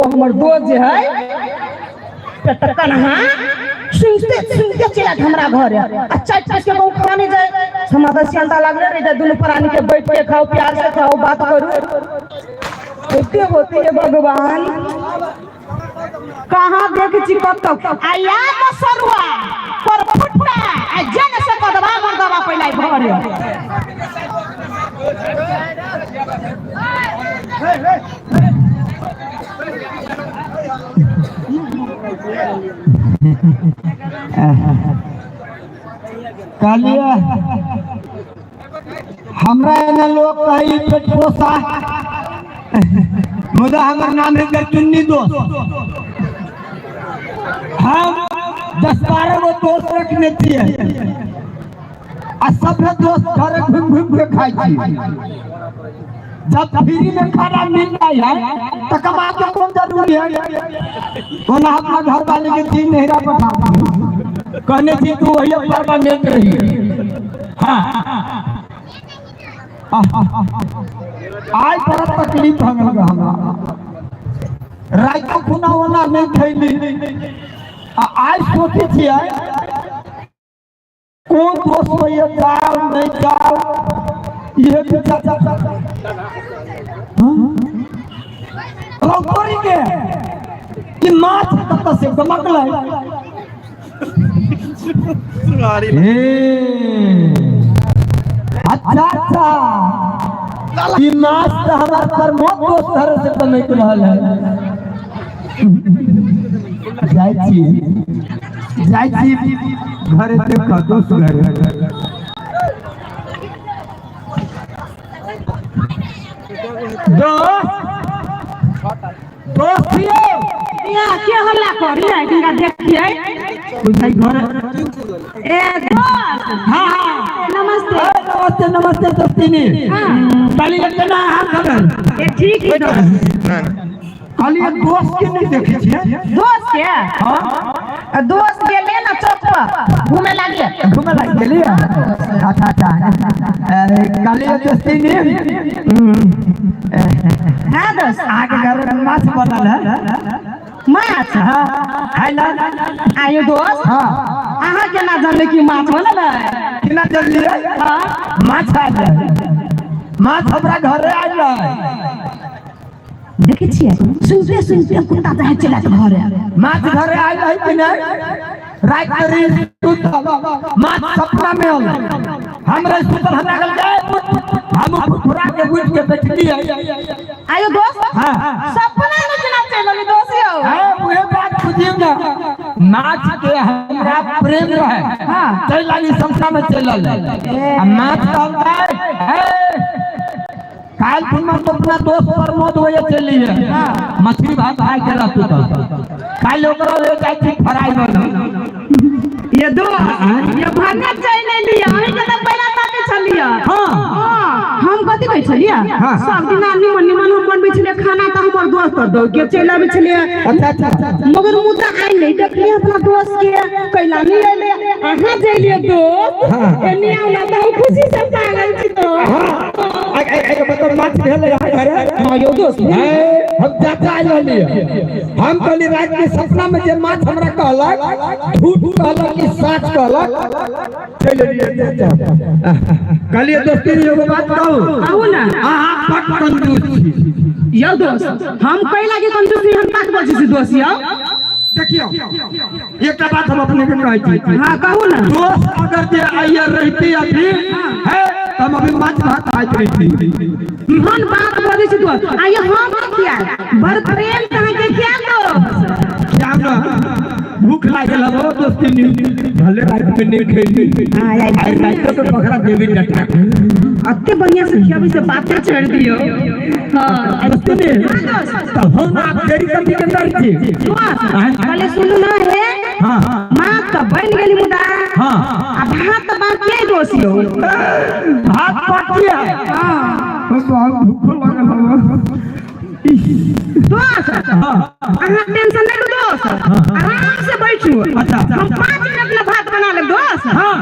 एगो हमर दोस्त जे है त कन्हा सुनते सुनते चला हमरा घर आ चाट चाट के बहु खाने जाए समादा सियांदा लागले रे दोनों प्राणी के बैठ के खाओ प्यार से खाओ बात करो होते है भगवान कहाँ देख चिपक आया तो सरुआ पर फुटना आ जन से कदवा मर्दवा पहला घर कालिया हमरा एना लोग कही पेट पोसा मुदा हमर नाम है चुन्नी दोस्त हम 10-12 गो दोस्त रखने छिए आ सब दोस्त घर घूम घूम के खाई छी जब फ्री में खाना मिल रहा है तो कमा के कौन जरूरी है कोना अपना घर वाले के 3 नहरा पठा कहने थी तू वही परमानेंट रही आज बड़ा तकलीफ हमरा रात को खुना होना नहीं खैली आज सोची थी कौन दोस्त ये जाओ नहीं जाओ ये रौतरी के कि माछ कत से गमकल अच्छा अच्छा कि माछ तो हमार प्रमोद दोस्त घर से कमाई कर रहल है जाई छी घर देख दोस्त घर दोस्तियों यहाँ क्या हल्ला करी है कि देखिए बुझाई घर ए दोस्त हां नमस्ते नमस्ते नमस्ते दोस्तिनी ताली लगते ना हाथ खबर ए ठीक है दोस्त खाली दोस्त के नहीं देखे छे दोस्त के हां दोस्त गेले ना चौक पर घूमे लागे गेली अच्छा अच्छा काली दोस्तिनी हां दोस्त आगे घर में माछ बनल है माछ खाइला आयो दोस्त हां अहाँ केना जानले कि माछ बनल है केना जानलिए हां माछ आ जाए माछ हमरा घरे आ जाए देखे छिए सुनते सुनते कुत्ता चाहे चला के घरे माछ घरे आइल है कि नहीं रात करी माछ सपना में होल हमरा सुतर हमरा गल जाए हम फुरा के बुझ के बैठली है आयो दोस्त हां सपना में केना चलल दोस्तियो हां ओहे बात बुझियो ना माछ के हमरा प्रेम रहे हां चल लागी सपना में चलल आ माछ कहता है काल तुम अपना दोस्त प्रमोद होए चली है मछली भात खाए के रहतु त काल ओकरा ले जाई थी फ्राई बन ये दो ये भाने चाहिए लिया हम के त पहला ताके छलिया हां हम कथि कह छलिया सब दिन निमन निमन हम बनबै छलिया खाना त हमर दोस्त दो के चला भी छलिया अच्छा अच्छा मगर मुदा आई नहीं देखली अपना दोस्त के कैला नहीं ले अहाँ जइलिए दोस्त एनी आला त हम खुशी से पागल छी तो आई मतलब माछ भेल घरे हां यो दोस्त हम जाता आइल रहली हम कहली रात के सपना में जे माछ हमरा कहलक झूठ कहलक कि सच कहलक चल लिए कहलिए दोस्ती एगो बात कहू ना अहाँ पट कंजूस छी यो दोस्त हम कैला के कंजूसी हम बात बजे छी दोस्त यो देखियो एकटा बात हम अपने के कहै छी हां कहू ना दोस्त अगर जे आइए रहती अभी है हम अभी माछ भात खाइत रही हम बात बजे छी दोस्त आइए हम किया बड़ प्रेम कहां के क्या दोस्त क्या भूख लागल हो दोस्ती नहीं भले रात में नहीं खेली हां आई रात को पकड़ा देवी डटा अत्ते बढ़िया से क्या भी से बातें छेड़ दियो हां दोस्ती ने तो हम आप देरी करती के अंदर थी पहले सुनो ना है हां मां तो बन गेली मुदा हां अब भात बाकी दोस्तियो भात बाकी है हां बहुत भूख लागल हो दोस्त अहाँ टेंशन नहीं लो दोस्त आराम से बैठो अच्छा हम 5 मिनट में भात बना ले दोस्त हां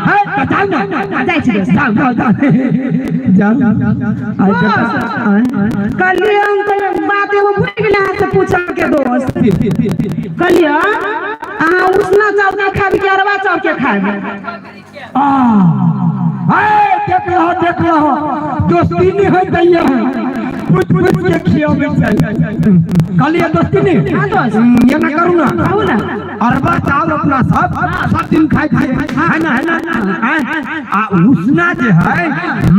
है बताओ ना जाई छी दोस्त जाओ कल हम बात एगो भूल गेला से पूछा के दोस्त कहलिए अहाँ उसना चाउर के खाबी के अरवा चाउर के खाबी देख रहा दोस्ती नहीं है दैया पूछ के खियावे कहलिए दोस्ती नहीं हाँ दोस्त ये ना करूँ ना खाऊ ना अरबा चावल अपना सब दिन खाए है ना उसना जो है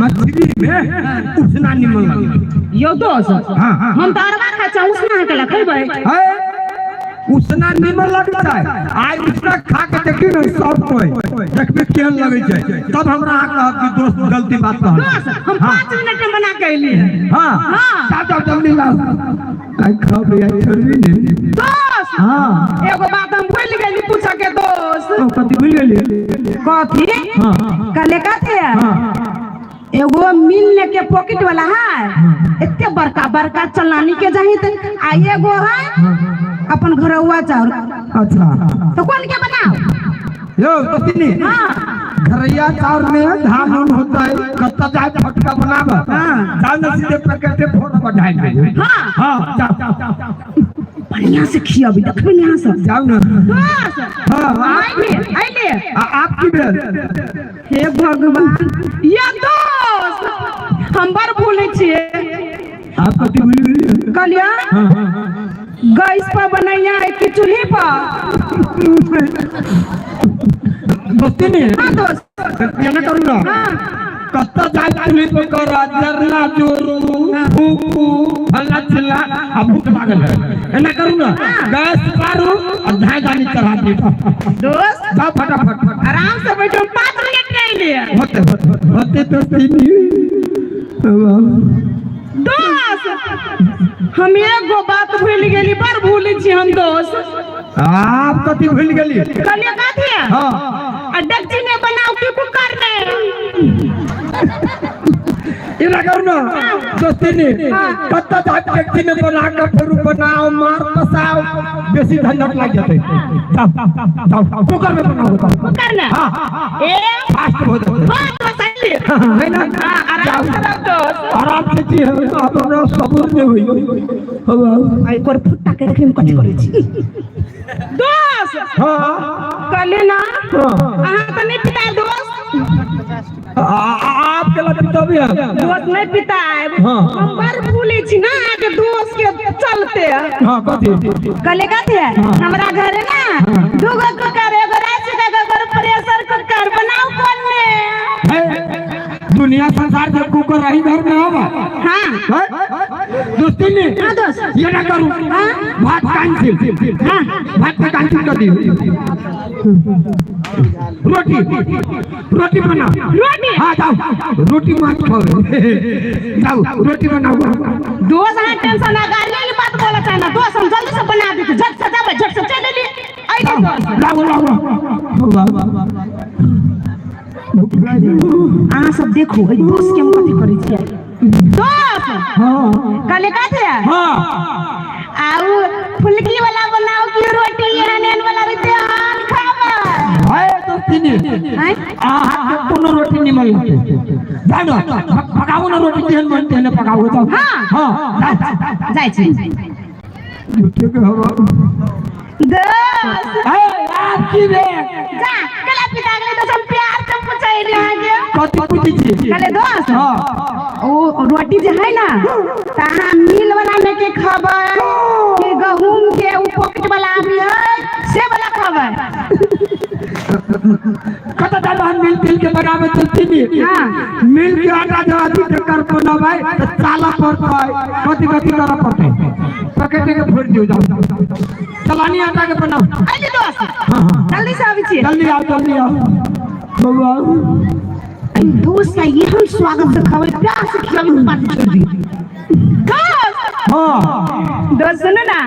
मछली में उसना निमन लगे यो दोस्त हाँ हम तो अरवा खा चाहूँ उसना के खेबै उसना निमन लगता है आज उसना खा के देखिए ना सब कोई देखबे केहन लगे छै तब हमरा कहब कि दोस्त गलती बात कहल दोस्त हम 5 मिनट में बना के अइली हां हां जाओ जल्दी लाओ आई खाबे आई करबी ने दोस्त हां एगो बात हम भूल गेली पूछा के दोस्त कथि भूल गेली कथी हां कले कथी हां एगो मिलने के पॉकेट वाला है इतने बड़का बड़का चलानी के जाही त आ एगो है अपन घरवा चाउर अच्छा तो कौन के बनाओ यो कथी हां घरैया चाउर में धान उन होता है कत्ता जाए फटका बनावा हां जान सीधे पैकेट फोड़ बढ़ाई दे हां हां जाओ बढ़िया से खियाबी देखबे यहां से जाओ ना दोस्त हां आइले आपकी बेल हे भगवान ये दोस्त हम बार भूले छिए आप कथी भूल गेली कहलिया हां गैस पर बनैया है कि चूल्हे पर दोस्ती नहीं हां दोस्त ये ना करूँ ना हां कत्ता जाए चुली पर करा जरना जोरू फूकू फला चिल्ला अब भूख लागल है एना करूँ ना गैस पारू और धाय गानी चढ़ा दी दोस्त जा फटाफट आराम से बैठो 5 मिनट नहीं लिए होते दोस्ती नहीं दोस्त हम एगो बात भूल गेली बार भूले छी हम दोस्त आप कथी भूल गेली कहलिए कथी हां डेगची ने बनाओ कि कुकर ने इना करू ना दोस्ती नहीं कत्ता जाए डेगची में बना के फिर बनाओ मार पसाओ बेसी झंझट लग जाते जाओ कुकर में बनाओ कुकर ने हां ए फास्ट हो बहुत सही है ना आराम से दोस्त आराम से जी आप अपना सबूर में होई हो आई कोर फुट्टा के रखिम कथि करै छी दोस्त हां कहले ना अहाँ तो नहीं पिता दोस्त आपके लगे तभी है दोस्त नहीं पिता है हाँ। हम बार भूले छी ना के दोस्त के चलते हां कथी कहले कथी है हमरा घर है ना दूगो कुकर एगो राइस का एगो प्रेशर कुकर बनाओ कौन ने दुनिया संसार के कुकर रही घर में होगा हां दोस्ती नहीं हां दोस्त ये ना करूं हां भात कैंसिल हां भात का कैंसिल कर दी रोटी बनाओ रोटी हां जाओ रोटी मत खाओ जाओ रोटी बनाओ दोस्त हां टेंशन ना गाड़ी की बात बोला था ना दोस्त हम जल्दी से बना देते झट से जाबे झट से चल ले आई दोस्त लाओ अहाँ सब देखो ए दोस्त के हम कथि करै छियै दोस्त हां कहले कथि है हां आउ फुलकी वाला बनाओ कि रोटी एहन वाला रहते हम खाबा है दोस्ती नहीं हैं आहा कोनो रोटी नहीं मिलती जानो पकाओ ना रोटी केहन बनते हैं पकाओ जाओ हां हां जाय छी ठीक है हवा दोस्त ए आपकी बे जा कला पिता के तो हम प्यार से पूछै रहे हैं कथि पूछी छी कहले दोस्त हां ओ रोटी जे है ना तहां मिल वाला में के खाबा कि गहूम के उ पॉकेट वाला आबी है से वाला खाबा कत दादा मिल तिल के बनावे चलती नहीं हां मिल के आटा जो आदमी के कर बनावे तो चाला पड़ता है कथि कर पड़ता है पकेट के फोड़ दियो जाओ चलानी आटा के बनाओ आइए दोस्त हां जल्दी से आबी छी जल्दी आओ बाबा दोस्त का ये हम स्वागत दिखावे प्यार से खिलावे बात कर दी दोस्त हां दोस्त सुनो ना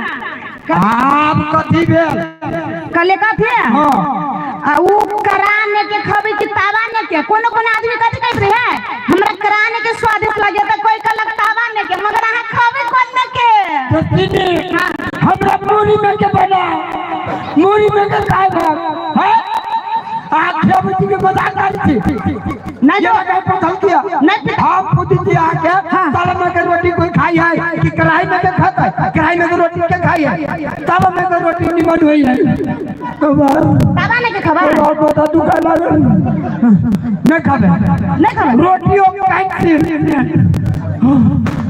आप कथी भेल कले का थे हां आ उ कराने के खावे कि तावाने के कोनो आदमी कथि कहत रहे हमरा कराने के स्वादिष्ट लगे त कोई कहलक तावाने के मगर अहाँ खावे कोन न के दोस्ती हमरा मूरी में के बना मूरी में के खाए है आखे बुद्धि के मजाक करती नहीं ये लगा पता किया नहीं आप खुद ही आके तब में के रोटी कोई खाई है कि कढ़ाई में के खाता है कढ़ाई में के रोटी के खाई है तब में के रोटी निमन हुई है तो बाबा ने के खबर और बता दुकान वाले नहीं खावे रोटियों काट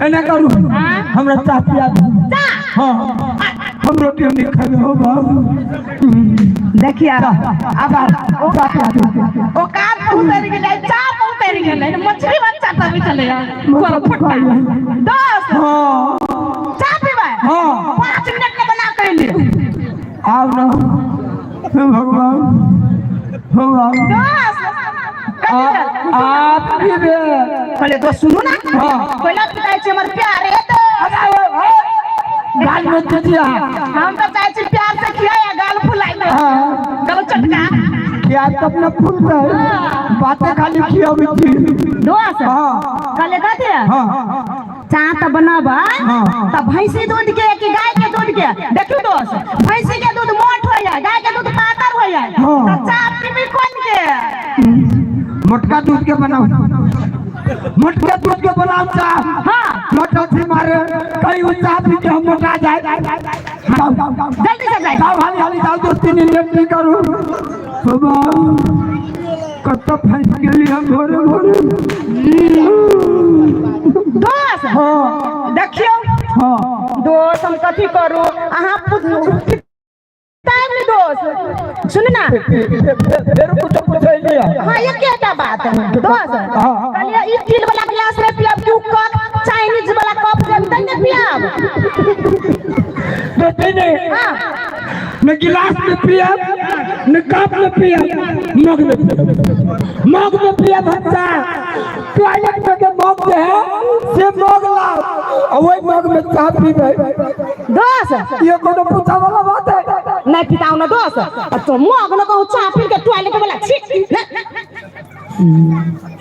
एने करू हमरा चाह पिया हां हम रोटी नहीं खावे हो बाबू देखिए अब ओ काम उतर के जाए चाप उतर के ले मछली बच्चा तभी चलेगा कोला फटका दस हां चाप भी भाई हां 5 मिनट में बना कर ले आओ ना भगवान भगवान दस आप भी पहले तो सुनो ना पहले पिताई से हमर प्यार है तो गाल में दिया हम तो चाहे छी प्यार से खिलाया गाल फुलाई ना गलो चटका क्या तो अपना फूल है बातें खाली किया बिची दोस्त कल का थे चाह तो बनाबा तब भैंसी दूध के कि गाय के दूध के देखियो दोस्त भैंसी के दूध मोट हो जाए गाय के दूध पातर हो जाए तो चाह पीबी कौन के मोटका दूध के बनाओ मोटका दूध के बनाओ चाह हाँ मोटा से मारे कहीं ऊंचा भी के हम मोटा जाए जल्दी से जाए हाली हाली डाल दोस्ती नहीं करूं बाबा कत फंस गेली हम भोरे भोरे दोस्त देखियो दोस्त हम कथी करू अहाँ टाइम नहीं दोस्त सुन ना तेरे कुछ पूछे लिया हां ये क्या बात है दोस्त कल ये स्टील वाला गिलास में पियाब क्यों कप चाइनीज वाला कप में तने पियाब देते नहीं हां न गिलास में पिया न कप में पिया मग में पिया बच्चा टॉयलेट में के मग जो है से मग लाओ और वही मग में चाह पी गए दोस्त ये कोनो पूछा वाला बात है नहीं पिताओ ना दोस्त तो मग न कहूं चाह पी के टॉयलेट वाला छी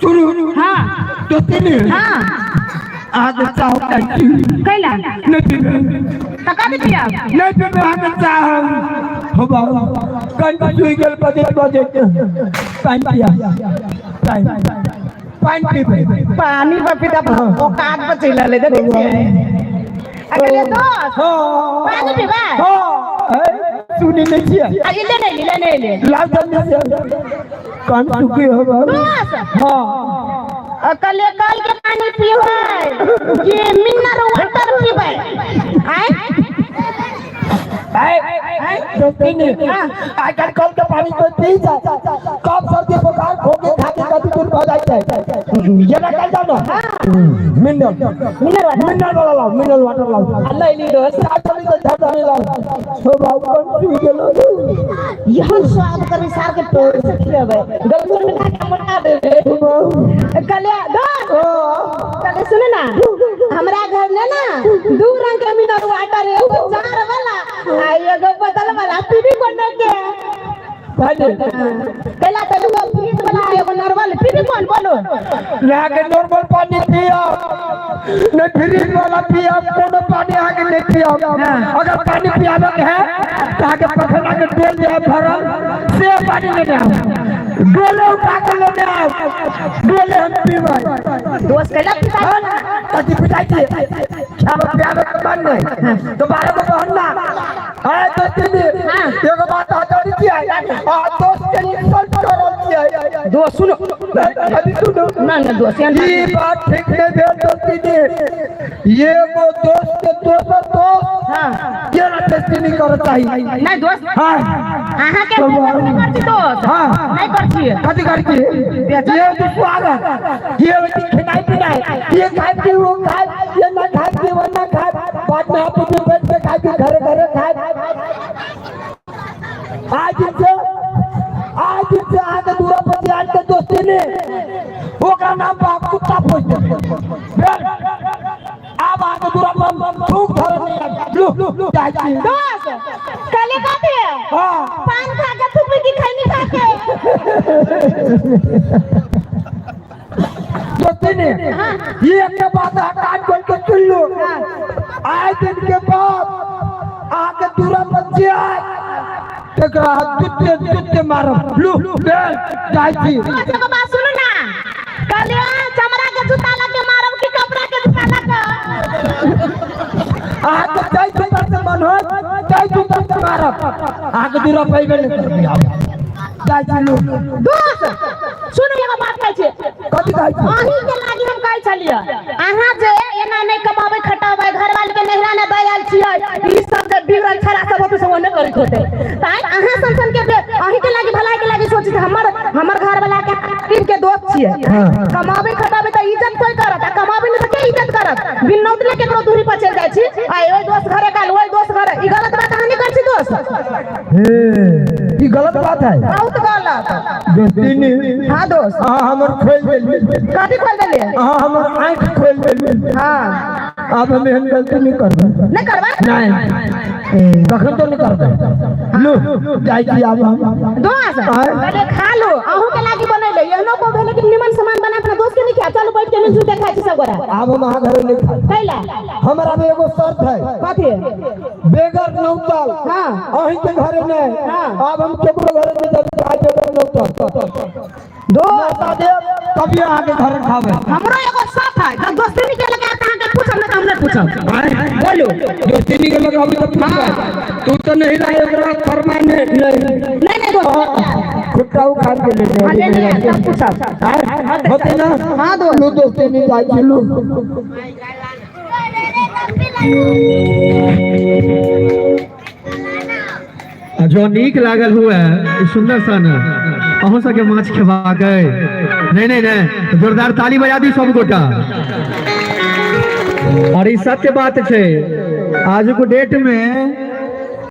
सुनो हां तो तीन हां आज चाह काटी कैला नहीं तका दे पिया नहीं पे मैं आज चाह हो बाबा कन सुई गेल बजट पानी पिया पानी पी पानी पर पिता ओ काट पर चला ले दे अगले दोस्त पानी पीबा सुनी नहीं किया ले ले लाल जल्दी कान सुखी हो दोस्त हां कल के पानी पीबे ये मिनरल वाटर पीबे आज कल के पानी को पी जा कब सर्दी बुखार खोके खाके कभी दूर हो जाता है ये ना कल जानो मिनरल वाला लाओ मिनरल वाटर लाओ अल्लाह नी दोस्त आजकल तो झड़ नहीं लाओ हो बाबू कौन पी गेलो यहां स्वाद कर सार के पेड़ से खिलावे गलगल में खा मोटा दे कल कल सुन ना हमरा घर में ना दो रंग के मिनरल वाटर है एगो जार वाला एगो बोतल वाला पीबी कोन के पहला तो एगो फ्रिज वाला एगो नॉर्मल पीबी कोन बोलो लागे नॉर्मल पानी पिया नहीं फ्रिज वाला पिया कोनो पानी आगे नहीं पिया अगर पानी पियावे है तो आगे पखना के डोल दिया भरल से पानी लेने आओ डोले उठा के लेने आओ डोले हम पीवे दोस्त कहला पिता कति पिटाई थी अब प्यावे के मन नहीं दोबारा को कहना है तो तीन एगो बात हटाई किया दोस्त के इंसल्ट कर किया दोस्त सुनो अभी सुनो ना दोस्त ये बात ठीक नहीं भेल दोस्ती ने ये वो दोस्त के दोस्त हां ये ना दोस्ती नहीं करता चाहिए नहीं दोस्त हां आहा के नहीं करती दोस्त हां नहीं करती है कथी करती ये तो आगा ये होती खिनाई पिनाई ये खाए पी वो खाए ये ना खाए पी वो ना खाए बाद में आप भी बैठ के खाए घरे घरे खाए आज से आगे दूरा पर जान के दोस्ती ने ओकरा नाम पर कुत्ता पोछ दे अब आगे दूरा पर भूख धर नहीं जाई दोस्त कल का थे हां पान खा के थुपी की खैनी खा के दोस्ती ने ये के बात हटान बोल के सुन लो आज दिन के बाद आगे दूरा पर जाए तेकरा तुते तुते मारब लू ले जाई छी अच्छा बात सुनो ना कहलिए चमड़ा के जूता लगे मारब कि कपड़ा के जूता लगे आ तो जाई जूता से मन हो जाई जूता से मारब आगे दूर पैबे नहीं कर जाई छी लू दोस्त सुनो एगो बात कहै छी कथि कहै छी अहीं के लागी हम कहै छलिए अहाँ जे एना नहीं कमाबै खटाबै घर वाले के नहिरा ने दयाल छियै ई सब जे बिगड़ल छरा सब होते सब नहीं करैत होते ताई अहाँ संसन के अहीं के लागी भलाई के लागी सोची हमर घर वाला के टीम के दोस्त छियै कमाबै खटाबै त इज्जत कोई करत आ कमाबै नहीं त के इज्जत करत बिन नौतले केकरो दूरी पर चल जाय छी आ ओई दोस्त घरे काल ओई दोस्त घरे ई गलत बात अहाँ नहीं कर छी दोस्त हे ई गलत बात है बहुत गलत दोस्ती नहीं हां दोस्त हमर खोल देली काटी खोल देलिए हमर आंख खोल देली हां अब हमें हम गलती नहीं करबे नहीं करबा नहीं कखन तो नहीं करबे लो जाई छी आब हम दोस्त पहले खा लो अहू के लागी बनैले एहनो को भेले कि निमन सामान बना अपना दोस्त के नहीं खा चलो बैठ के मिलजुल के खाइ छी सब गोरा आब हम अहाँ घर नहीं खाई कैला हमरा में एगो शर्त है कथि बेगर नौतल हां अहीं के घरे नहीं हां अब हम केकरो घरे में जब आ बेगर नौतल दोस्त दे तभी अहाँ के घरे खावे हमरो एगो साथ है जब दोस्ती नहीं के लगे अहाँ के पूछम ना हम नहीं पूछम बोलो दोस्ती नहीं के लगे हम तो पूछा तू तो नहीं रहा एकरा परमानेंट नहीं दोस्त खुट्टा उखाड़ के ले ले सब पूछम होते ना हां दोस्त लो दोस्ती नहीं जाई छी लो जो नीक लागल हुआ सुंदर सन अहों सबके माछ खेबा गए नहीं नहीं नहीं जोरदार ताली बजा दी सब गोटा और ई सत्य बात छे आज को डेट में